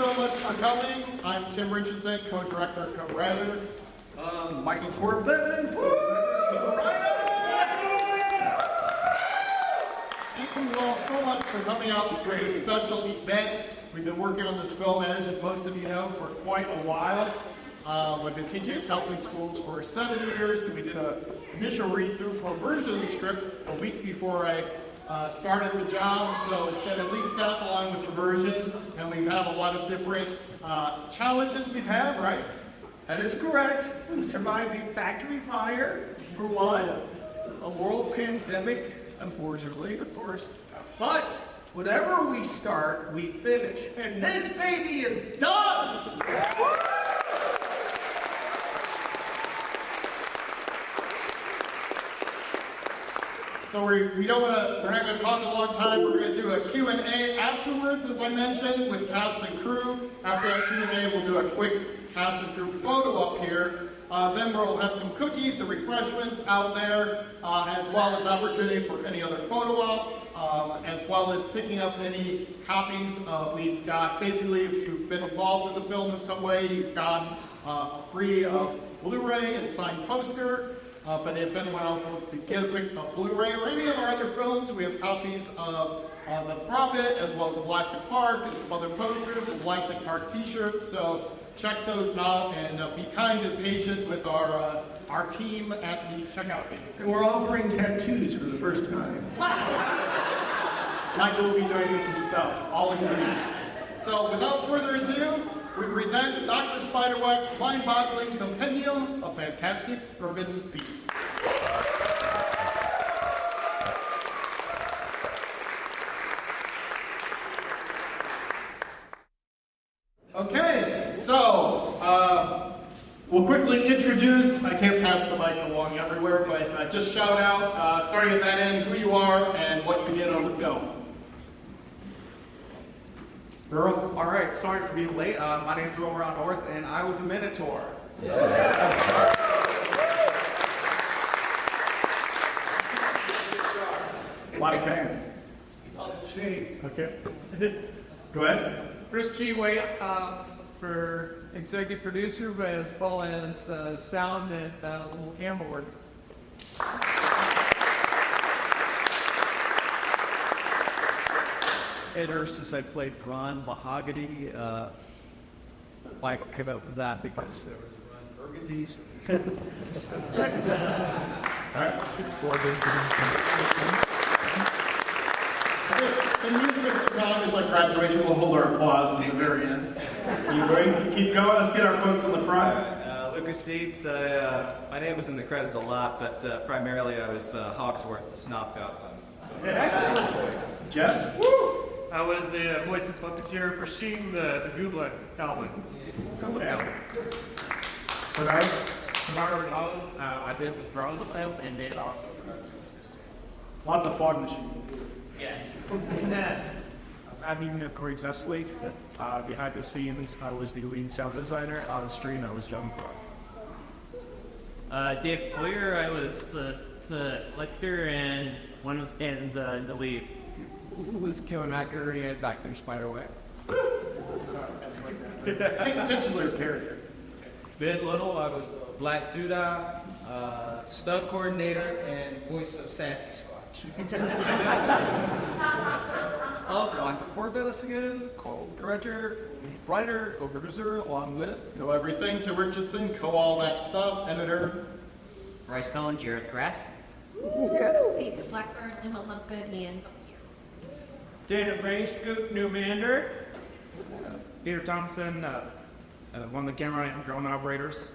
so much for coming. I'm Tim Richardson, co-director, co-writer. Michael Corbett. Thank you all so much for coming out for this special event. We've been working on this film, as most of you know, for quite a while. We've been teaching at Southland Schools for 7 years. We did an initial read-through for a version of the script a week before I started the job, so it's been at least that long with the version, and we've had a lot of different challenges we've had, right? That is correct. We survived a factory fire, for one, a world pandemic, unfortunately, of course. But whatever we start, we finish. And this baby is done! So we're not going to talk a long time. We're going to do a Q&A afterwards, as I mentioned, with cast and crew. After that Q&A, we'll do a quick cast and crew photo up here. Then we'll have some cookies and refreshments out there, as well as opportunity for any other photo ops, as well as picking up any copies. We've got, basically, if you've been involved with the film in some way, you've got a free Blu-ray and signed poster. But if anyone else wants to get a Blu-ray or any of our other films, we have copies of The Prophet, as well as Elastic Park, and some other posters, and Elastic Park t-shirts. So check those out, and be kind and patient with our team at the checkout table. And we're offering tattoos for the first time. Michael will be doing it himself, all in green. So without further ado, we present Dr. Spiderwack's mind-boggling compendium of fantastic urban beasts. Okay, so we'll quickly introduce, I can't pass the mic along everywhere, but just shout out, starting at that end, who you are and what you did on the film. Earl? All right, sorry for being late. My name's Roman North, and I was the Minotaur. So. A lot of fans. He's also shaved. Okay. Go ahead. Chris G. Wade for executive producer, but as well as sound and camera work. Ed Erstis, I played Ron Mahogany. Michael came up with that because there was Ron Burgundies. And you, Mr. Brown, is like graduation. We'll hold our applause at the very end. You ready? Keep going. Let's get our folks in the front. Lucas Dietz. My name was in the credits a lot, but primarily I was Hawksworth, the Snot Goblin. Jeff? Woo! I was the voice of puppeteer for Sheen, the Gooblet Goblin. Tonight? Tomorrow, I did the drone film and then also production assistant. Lots of fog machine. Yes. I'm even Corey Zesley. Behind the scenes, I was the lead sound designer. On screen, I was John Crow. Dave Clear, I was the lecturer and the lead. Who was Kevin McCurry and Dr. Spiderwack? Take attention to your character. Ben Little, I was Black Duda, stunt coordinator, and voice of Sassy Squatch. Michael Corbett again, co-director, writer, co-producer, along with Know everything to Richardson, all that stuff, editor. Bryce Cullen, Jareth Grass. Lisa Blackburn, Emma Lumpkin, Ian Dana Ray, Scoop Newmander. Peter Thompson, one of the camera and drone operators.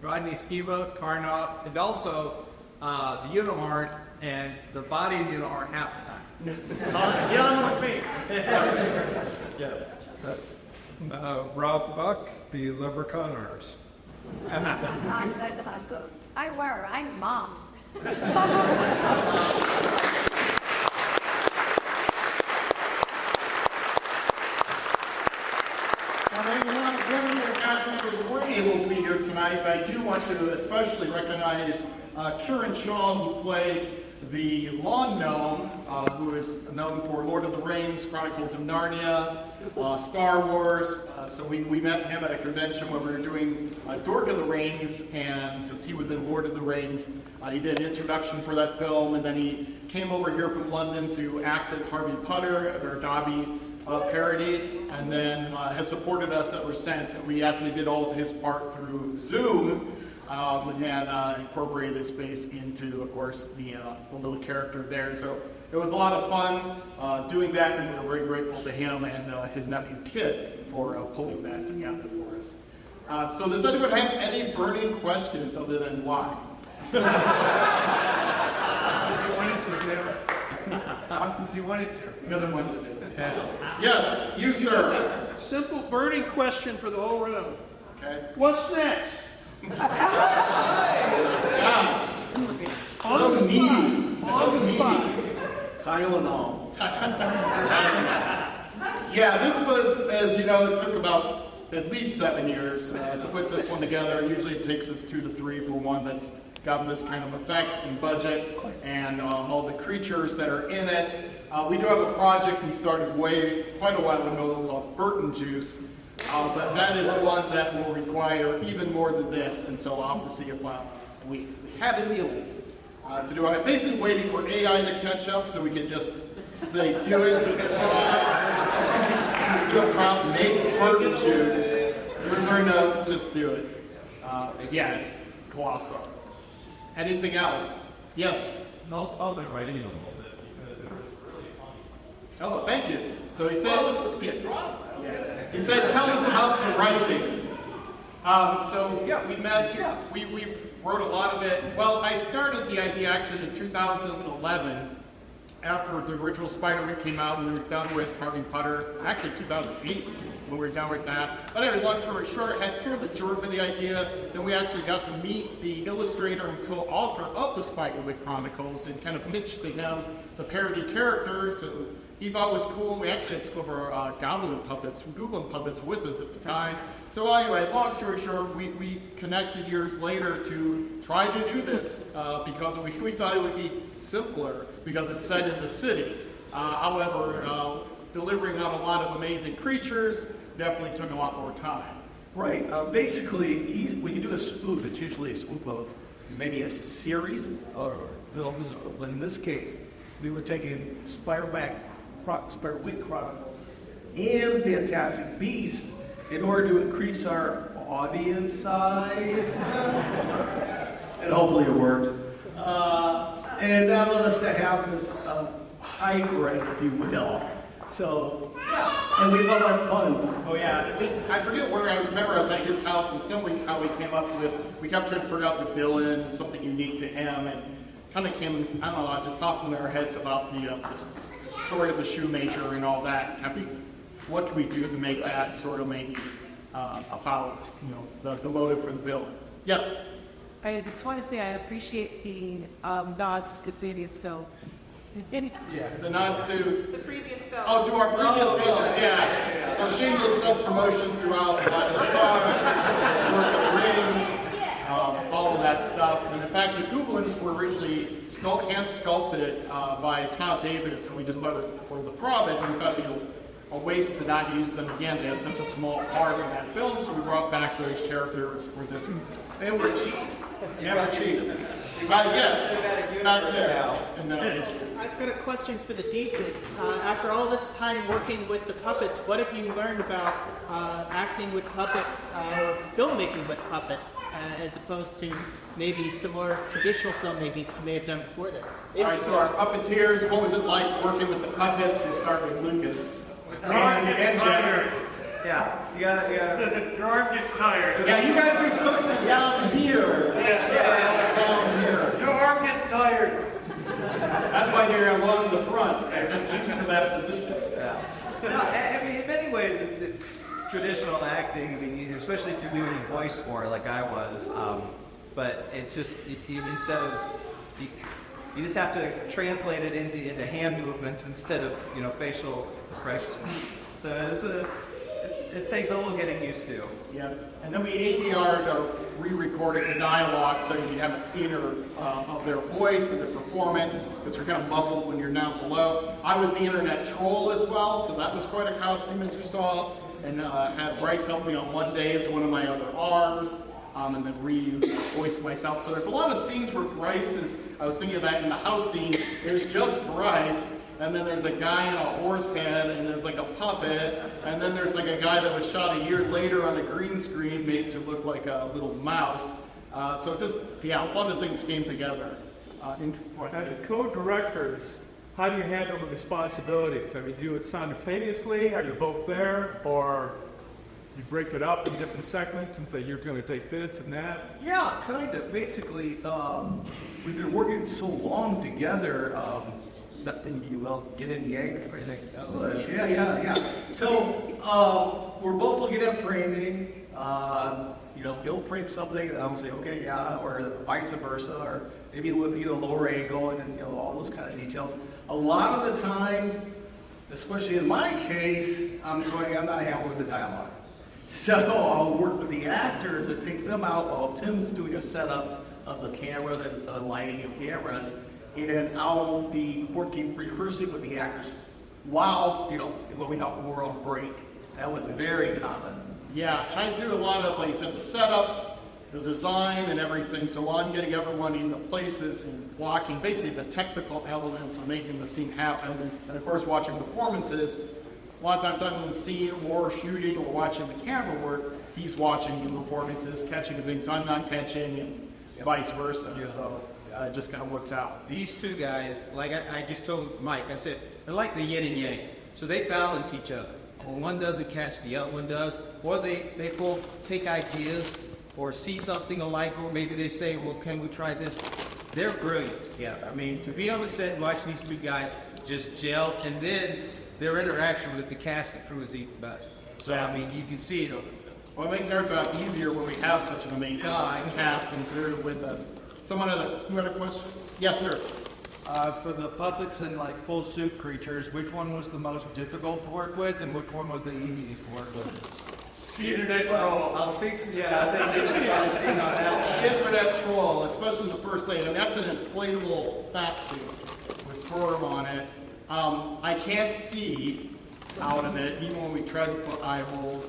Rodney Skiba, Karnoff, and also the Unimart and the body of Unimart half the time. Yellow was me. Yes. Rob Buck, the Leprechaun artist. I'm mom. Weren't able to be here tonight, but I do want to especially recognize Kieran Shaw, who played the lawn gnome, who is known for Lord of the Rings, Chronicles of Narnia, Star Wars. So we met him at a convention where we were doing Dork of the Rings, and since he was in Lord of the Rings, he did an introduction for that film, and then he came over here from London to act in Harvey Potter as our Dobby parody, and then has supported us ever since. And we actually did all of his part through Zoom, and incorporated his face into, of course, the little character there. So it was a lot of fun doing that, and we're very grateful to him and his nephew Kit for pulling that together for us. So does anyone have any burning questions other than why? Do you want it to? Another one. Yes, you, sir. Simple burning question for the whole room. Okay. What's next? On the spot. On the spot. Tylenol. Yeah, this was, as you know, it took about at least 7 years to put this one together. Usually it takes us 2 to 3 for one that's got this kind of effects and budget and all the creatures that are in it. We do have a project we started quite a while ago called Burton Juice, but that is one that will require even more than this, and so I'll have to see if we have any deals to do it. I'm basically waiting for AI to catch up so we can just say, do it, just go out and make Burton Juice. Here's our notes, just do it. Yeah, it's colossal. Anything else? Yes? No, I'll be writing them. Oh, thank you. So he said, well, it was supposed to be a drama. Yeah. He said, tell us about the writing. So yeah, we met. Yeah, we wrote a lot of it. Well, I started the idea actually in 2011, after the original Spiderwack came out, and we were done with Harvey Potter. Actually, 2008 when we were done with that. But anyway, long story short, had sort of the germ of the idea. Then we actually got to meet the illustrator and co-author of the Spiderwack Chronicles and kind of pitched to him the parody characters. And he thought it was cool. We actually had some of our Goblin puppets with us at the time. So anyway, long story short, we connected years later to try to do this because we thought it would be simpler because it's set in the city. However, delivering on a lot of amazing creatures definitely took a lot more time. Right. Basically, when you do a spoof, it's usually a spoof of maybe a series or films. But in this case, we were taking Spiderwack Chronicles and Fantastic Beasts in order to increase our audience size. And hopefully it worked. And that allowed us to have this hybrid, if you will. So, yeah, and we love our puns. Oh yeah, I forget where I was at his house, and simply how we came up with, we kept trying to figure out the villain, something unique to him, and kind of came, I don't know, just talking in our heads about the story of the shoemaker and all that. What can we do to make that sort of maybe about, the motive for the villain? Yes? I just want to say I appreciate the nods to previous film. Yeah, the nods to The previous film. Oh, to our previous films, yeah. So shameless self-promotion throughout Lots of Fun, Lord of the Rings, all of that stuff. And in fact, the Goblins were originally hand-sculpted by Todd Davis, and we just thought it was for the Providence, and we thought it'd be a waste to not use them again. They had such a small part in that film, so we brought back those characters for this. And we're cheap. Yeah, we're cheap. Yes, back there. And then, I've got a question for the Dietrichs. After all this time working with the puppets, what have you learned about acting with puppets or filmmaking with puppets as opposed to maybe similar traditional filmmaking you may have done before this? all right, so our puppeteers, what was it like working with the puppets to start with Lucas? And Jenner. Yeah, you gotta. Your arm gets tired. Yeah, you guys are supposed to be down here. Down here. Your arm gets tired. That's why you're along the front. They're just used to that position. Yeah. No, I mean, in many ways, it's traditional acting. I mean, especially if you're doing voice for it, like I was. But it's just instead of you just have to translate it into hand movements instead of facial expressions. So It takes a little getting used to. Yeah, and then we ADR'd or re-recorded the dialogue so you have a theater of their voice and their performance, because they're kind of muffled when you're down below. I was the internet troll as well, so that was quite a costume as you saw, and had Bryce help me on one day as one of my other arms, and then re-voiced myself. So there's a lot of scenes where Bryce is, I was thinking of that in the house scene, there's just Bryce, and then there's a guy in a horse head, and there's like a puppet, and then there's like a guy that was shot a year later on a green screen made to look like a little mouse. So just, yeah, a lot of things came together. As co-directors, how do you handle the responsibilities? I mean, do you do it simultaneously? Are you both there? Or you break it up in different segments and say, you're going to take this and that? Yeah, kind of. Basically, we've been working so long together. Nothing you will get in the egg or anything. Yeah. So we're both looking at framing. He'll frame something, and I'll say, okay, yeah, or vice versa, or maybe with lower angle and all those kind of details. A lot of the times, especially in my case, I'm not happy with the dialogue. So I'll work with the actors to take them out while Tim's doing a setup of the camera, the lighting of cameras. And I'll be working precursively with the actors while, when we we're on break. That was very common. Yeah, I do a lot of, like I said, the setups, the design and everything, so I'm getting everyone in the places and blocking basically the technical elements of making the scene happen. And of course, watching performances, a lot of times I'm in the scene or shooting or watching the camera work, he's watching the performances, catching the things I'm not catching, and vice versa. Yeah. So it just kind of works out. These two guys, like I just told Mike, I said, they're like the yin and yang. So they balance each other. When one doesn't catch, the other one does. Or they both take ideas or see something alike, or maybe they say, well, can we try this? They're brilliant together. I mean, to be on the set and watch these two guys just gel, and then their interaction with the cast and crew is even better. So, I mean, you can see it. Well, it makes our job easier when we have such an amazing cast and crew with us. Someone who had a question? Yes, sir. For the puppets and like full suit creatures, which one was the most difficult to work with, and which one was the easiest to work with? I'll speak. Yeah, I think Internet troll, especially the first day. I mean, that's an inflatable fat suit with fur on it. I can't see out of it, even when we try to put eye holes.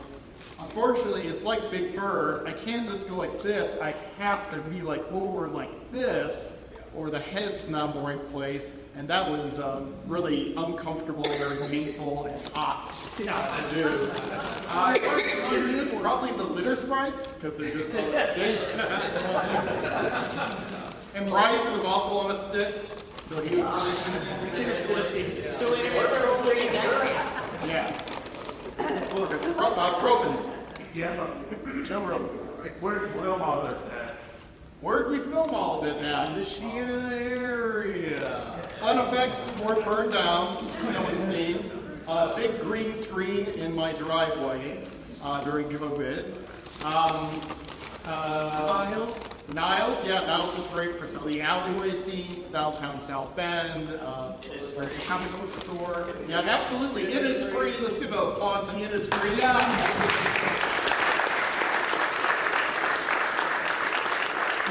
Unfortunately, it's like Big Bird. I can't just go like this. I have to be like over like this, or the head's not in the right place. And that was really uncomfortable, very painful, and hot to do. Easiest probably the litter sprites, because they're just on a stick. And Bryce was also on a stick, so he was. So Yeah. Broken. Yeah, where'd you film all this at? Where'd we film all of it at? The Sheena area. Fun effects before it burned down, some of the scenes. Big green screen in my driveway during COVID. Niles, yeah, Niles was great for some of the alleyway scenes, downtown South Bend, comic book store. Yeah, absolutely. It is free. Let's give a pause. It is free.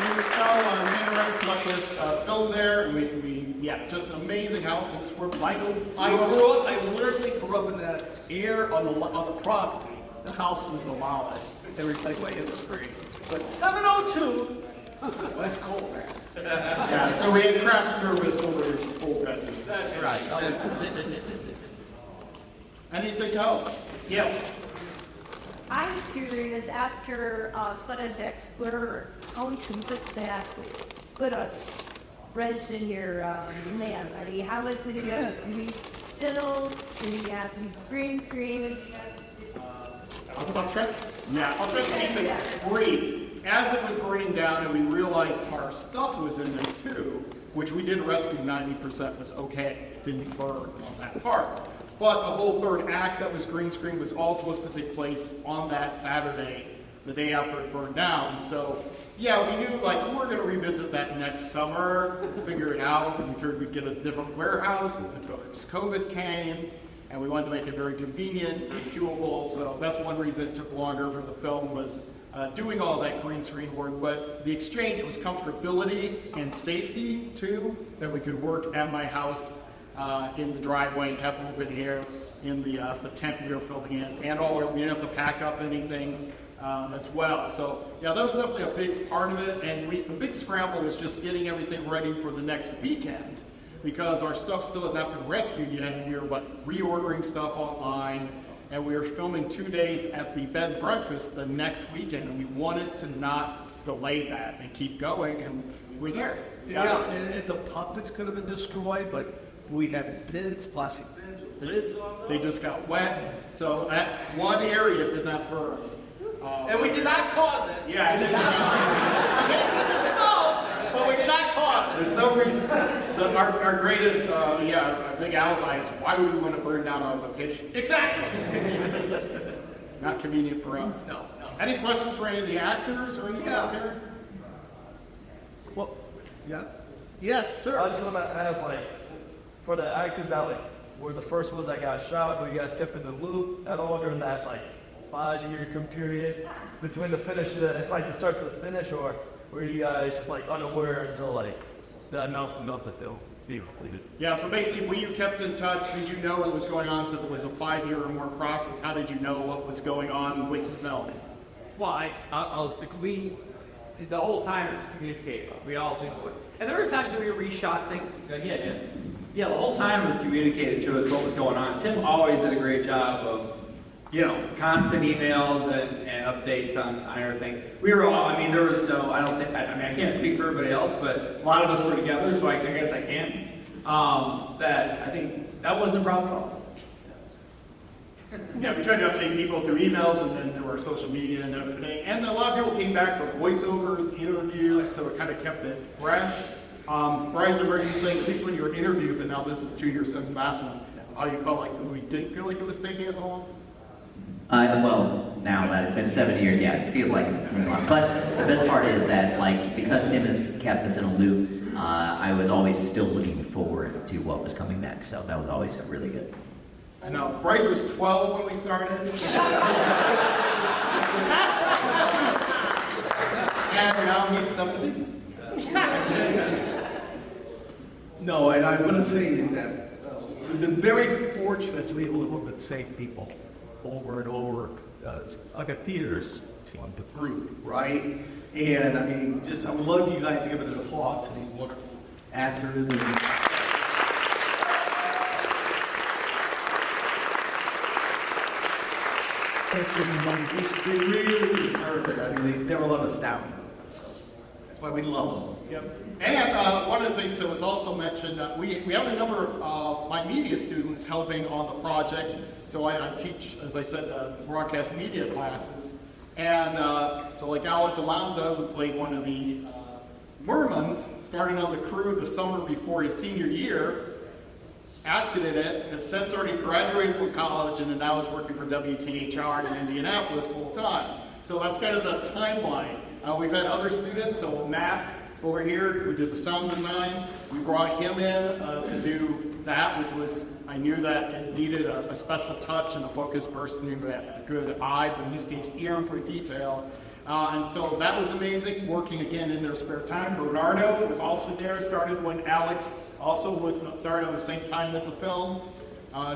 We saw Minarets about this film there, and we just an amazing house. It's where I literally grew up in that air on the property. The house was demolished. They were like, wait, it's free. But 702, that's cold, man. Yeah, so we had craft service over his full bedroom. That's right. Anything else? Yes. I'm curious, after Fun and Explorer, how to put a wrench in your man? I mean, how much did it have to be still? Did it have to be green screen? I'll try to keep it brief. As it was burning down and we realized our stuff was in there too, which we did rescue 90% was okay, didn't burn on that part. But the whole third act that was green screen was all supposed to take place on that Saturday, the day after it burned down. So yeah, we knew like we're going to revisit that next summer, figure it out, and we figured we'd get a different warehouse, and of course COVID came. and we wanted to make it very convenient and viewable, so that's one reason it took longer for the film was doing all that green screen work, but the exchange was comfortability and safety too, that we could work at my house in the driveway and have a little bit of air in the tent we were filming in, and we didn't have to pack up anything as well. So yeah, that was definitely a big part of it, and the big scramble was just getting everything ready for the next weekend, because our stuff still had not been rescued yet, and we were reordering stuff online, and we were filming 2 days at the bed and breakfast the next weekend, and we wanted to not delay that and keep going, and we're there. Yeah, and the puppets could have been destroyed, but we had lids, plastic lids on them. They just got wet, so that one area did not burn. And we did not cause it. Yeah, We did not cause it. It's in the smoke, but we did not cause it. there's no reason. Our greatest, big ally is why would we want to burn down our location? Exactly. Not convenient for us. No. Any questions for any of the actors or anything out there? Well, yeah. Yes, sir. I just want to ask, for the actors that were the first ones that got shot, were you guys kept in the loop at all during that 5-year period between the start to the finish, or were you guys just unaware until the announcement of the film being completed? Yeah, so basically, were you kept in touch? Did you know what was going on since it was a 5-year or more process? How did you know what was going on with the film? Well, I'll speak. The whole time it was communicated. We all did it. And there were times when we reshot things. Yeah, the whole time it was communicated to us what was going on. Tim always did a great job of, constant emails and updates on everything. We were all, there was no, I can't speak for everybody else, but a lot of us were together, so I guess I can. I think that wasn't a problem at all. Yeah, we tried to update people through emails, and then there were social media and everything. And a lot of people came back for voiceovers, interviews, so it kind of kept it fresh. Bryce, were you saying, at least when you were interviewed, but now this is 2 years since back, how you felt like we didn't feel like it was taking as long? Well, now that it's been 7 years, yeah, it feels like it's been a lot. But the best part is that, because Tim has kept us in a loop, I was always still looking forward to what was coming next, so that was always really good. I know. Bryce was 12 when we started. And now he's 70. No, and I want to say that we've been very fortunate to be able to work with same people over and over. It's like a theater's team, the group, right? And I would love you guys to give it an applause to these wonderful actors and they really deserve it. They never let us down. That's why we love them. Yep. And one of the things that was also mentioned, we have a number of my media students helping on the project. So I teach, as I said, broadcast media classes. And so Alex Alonso, who played one of the Mermans, started on the crew the summer before his senior year, acted in it, has since already graduated from college, and then now is working for WTHR in Indianapolis full time. So that's kind of the timeline. We've had other students, so Matt over here, who did the sound design, we brought him in to do that, which was, I knew that it needed a special touch and a focused person who had a good eye, but in this case, ear for detail. And so that was amazing, working again in their spare time. Bernardo was also there, started when Alex also started on the same time with the film.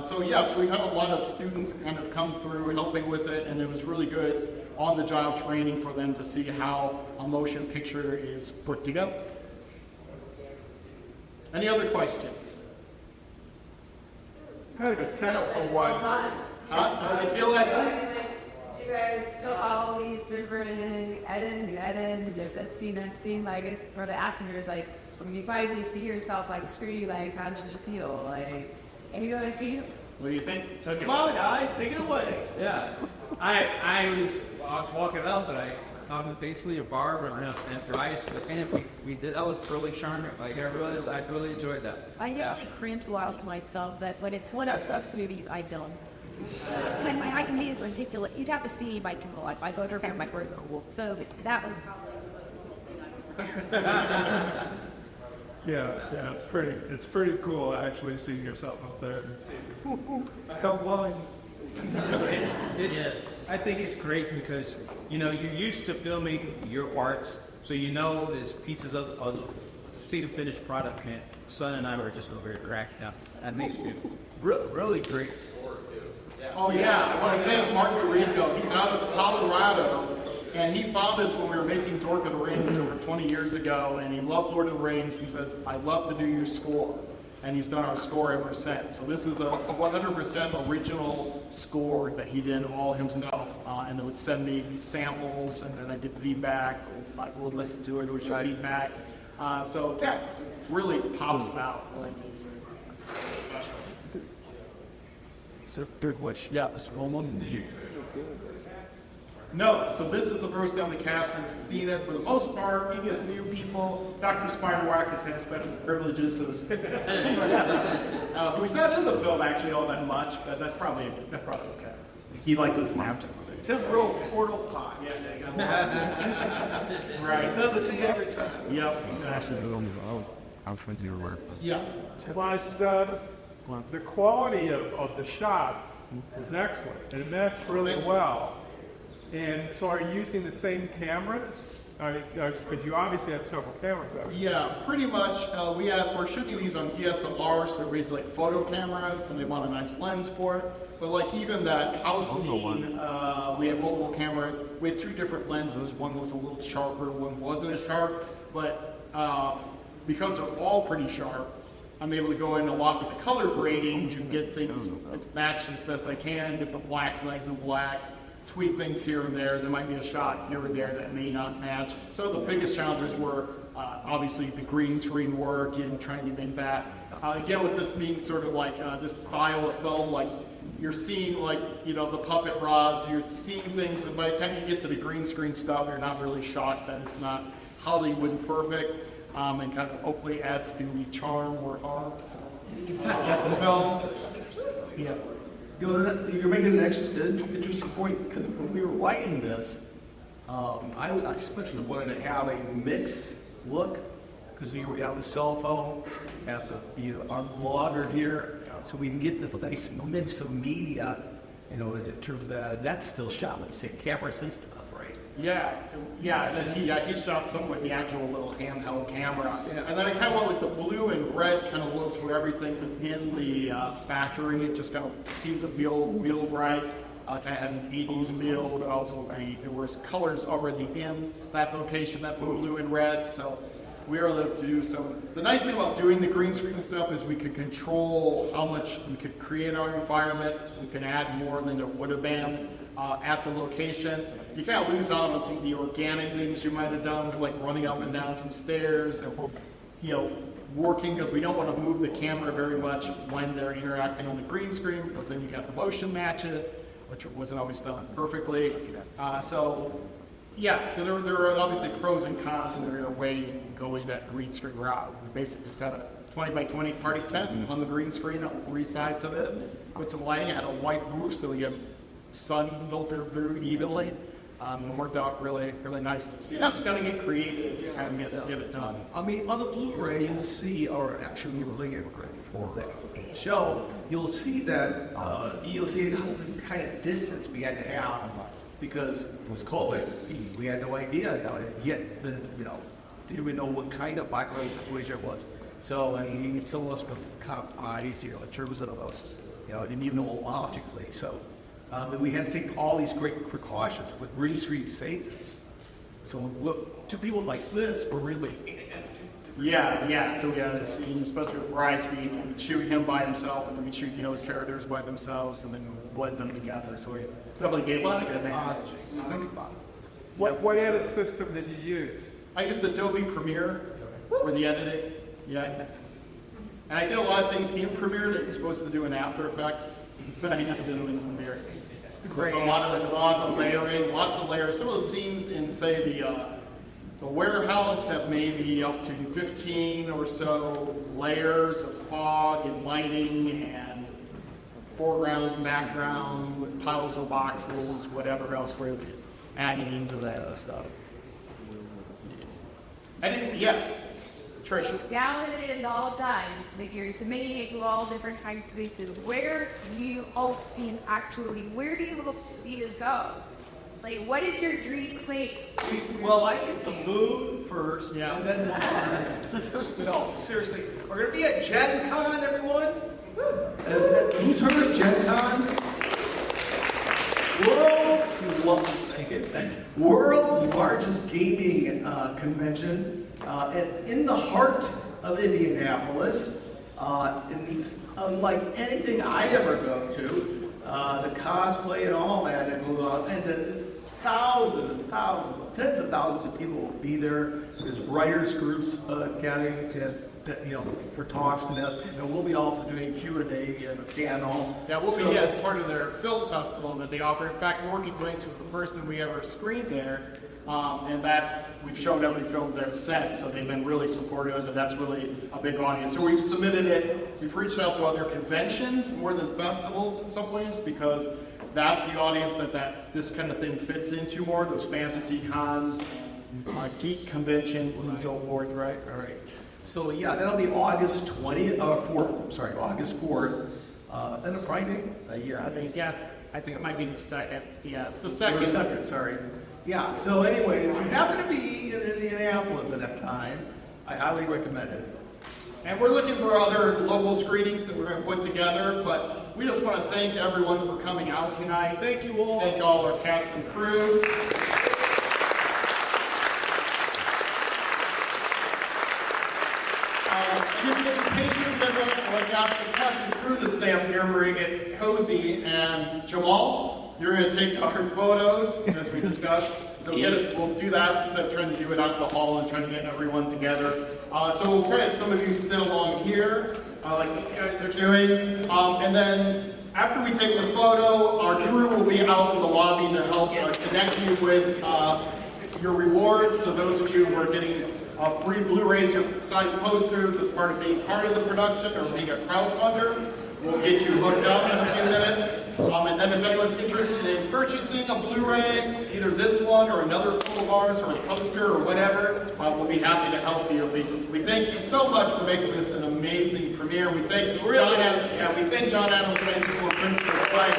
So we've had a lot of students kind of come through helping with it, and it was really good on-the-job training for them to see how a motion picture is put together. Any other questions? Kind of a 10 for one. How does it feel last night? You guys took all these different edit, this scene, it's for the actors, when you finally see yourself screen, how does it feel? And you know what I feel? What do you think? Come on, guys, take it away. Yeah, I was walking up, and I found basically a barber and Bryce, and we did. That was really charming. I really enjoyed that. I usually cringe a lot myself, but when it's one of those movies, I don't. When my IMDb is ridiculous, you'd have to see my life. I go to my work cool. So that was probably the most cool thing I've ever done. Yeah, it's pretty cool actually seeing yourself up there and seeing a couple lines. I think it's great because, you're used to filming your arts, so there's pieces of see the finished product, man. Son and I were just over here cracking up. That makes you really great score, too. Oh yeah, I want to thank Mark DeRico. He's out of Colorado, and he found us when we were making Dork of the Rings over 20 years ago, and he loved Lord of the Rings. He says, "I love to do your score," and he's done our score ever since. So this is a 100% original score that he did all himself, and it would send me samples, and then I did feedback. I would listen to it, which would feedback. So yeah, really pops out. Like it's special. So, good wish. Yeah, it's No, so this is the first time the cast has seen it. For the most part, maybe a few people. Dr. Spiderwack has had special privileges to this. Who's not in the film actually all that much, but that's probably okay. He likes his snaps. It's a real portal pot. Right. Does it to you every time. Yep. I'm from your work. Yeah. Plus, the quality of the shots is excellent. It matched really well. And so are you using the same cameras? But you obviously have several cameras. Yeah, pretty much. We're shooting these on DSLR, so they're like photo cameras, and they want a nice lens for it. But like even that house scene, we have multiple cameras. We had two different lenses. One was a little sharper, one wasn't as sharp. But because they're all pretty sharp, I'm able to go in a lot with the color grading to get things matched as best I can, get the blacks nice and black, tweak things here and there. There might be a shot here or there that may not match. So the biggest challenges were obviously the green screen work and trying to make that. Again, with this being sort of like this style of film, like you're seeing like, the puppet rods, you're seeing things, and by the time you get to the green screen stuff, you're not really shocked that it's not Hollywood perfect, and kind of hopefully adds to the charm or harm of the film. Yeah. You're making an interesting point, because when we were writing this, I especially wanted to have a mixed look, because we have the cell phone, have to be unblotted here, so we can get this nice mix of media, in terms of that's still shot with the same cameras and stuff, right? Yeah, and then he shot some with the actual little handheld camera. Yeah. And then I kind of went with the blue and red kind of looks for everything within the factory. It just kind of seemed to feel right. Kind of had an 80s feel, but also there was colors already in that location, that blue and red. So we were able to do some. The nice thing about doing the green screen stuff is we could control how much we could create our environment. We can add more than there would have been at the locations. You kind of lose out on some of the organic things you might have done, like running up and down some stairs and working, because we don't want to move the camera very much when they're interacting on the green screen, because then you got the motion match it, which wasn't always done perfectly. So there are obviously pros and cons in their way going that green screen route. We basically just had a 20 by 20 party tent on the green screen on three sides of it, put some lighting, had a white roof so we had sun filtered through evenly. It worked out really, really nice. You just got to get creative and get it done. I mean, on the Blu-ray, you'll see, or actually you're looking at for that show, you'll see that, you'll see how kind of distance we had to have, because it was COVID. We had no idea yet, didn't even know what kind of background situation it was. So, some of us were kind of eyes, in terms of us, didn't even know logically. So, we had to take all these great precautions with green screen safeties. So, to people like this, we're really. Yeah. So we had a scene, especially with Bryce, we would shoot him by himself, and then we shoot his characters by themselves, and then blend them together. So we definitely gave us a good advantage. What edit system did you use? I used Adobe Premiere for the editing. Yeah. And I did a lot of things in Premiere that you're supposed to do in After Effects, but I just did them in Premiere. Great. A lot of it is on the layering, lots of layers. Some of the scenes in, say, the warehouse have maybe up to 15 or so layers of fog and lighting and foregrounds and background with piles of boxes, whatever else we're adding into that stuff. Trish. Down it is all done. Like you're submitting it to all different kinds of spaces. Where do you hope to actually, where do you hope to see us go? Like, what is your dream place? Well, I think the moon first, yeah. And then Mars. No, seriously. We're going to be at Gen Con, everyone. Who's heard of Gen Con? World's largest gaming convention in the heart of Indianapolis. And it's unlike anything I ever go to. The cosplay and all that goes on. And the thousands and thousands, tens of thousands of people will be there. There's writers groups gathering to, for talks and we'll be also doing Q&A and a panel. Yeah, we'll be as part of their film festival that they offer. In fact, we're working with the person we ever screened there, and we've shown every film they've sent, so they've been really supportive, and that's really a big audience. So we've submitted it, we've reached out to other conventions more than festivals in some ways, because that's the audience that this kind of thing fits into more, those fantasy cons, geek conventions, and so forth, right? All right. So yeah, that'll be August 20th, August 4th. Is that a Friday? I think, yes. I think it might be the second. Yeah, it's the second. Sorry. Yeah, so anyway, if you happen to be in Indianapolis at that time, I highly recommend it. And we're looking for other local screenings that we're going to put together, but we just want to thank everyone for coming out tonight. Thank you all. Thank all our cast and crew. Like ask the cast and crew to stay up here. We're going to get Cozy and Jamal. You're going to take our photos as we discussed. So we'll do that instead of trying to do it out in the hall and trying to get everyone together. So we'll get some of you sit along here, like these guys are doing. And then after we take the photo, our crew will be out in the lobby to help connect you with your rewards. So those of you who are getting free Blu-rays or signed posters as part of being part of the production or being a crowdfunder, we'll get you hooked up in a few minutes. And then if anyone's interested in purchasing a Blu-ray, either this one or another full of ours or a poster or whatever, we'll be happy to help you. We thank you so much for making this an amazing premiere. We thank John Adams. We thank John Adams High School and Princeton Site.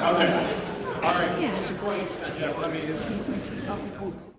Okay. All right.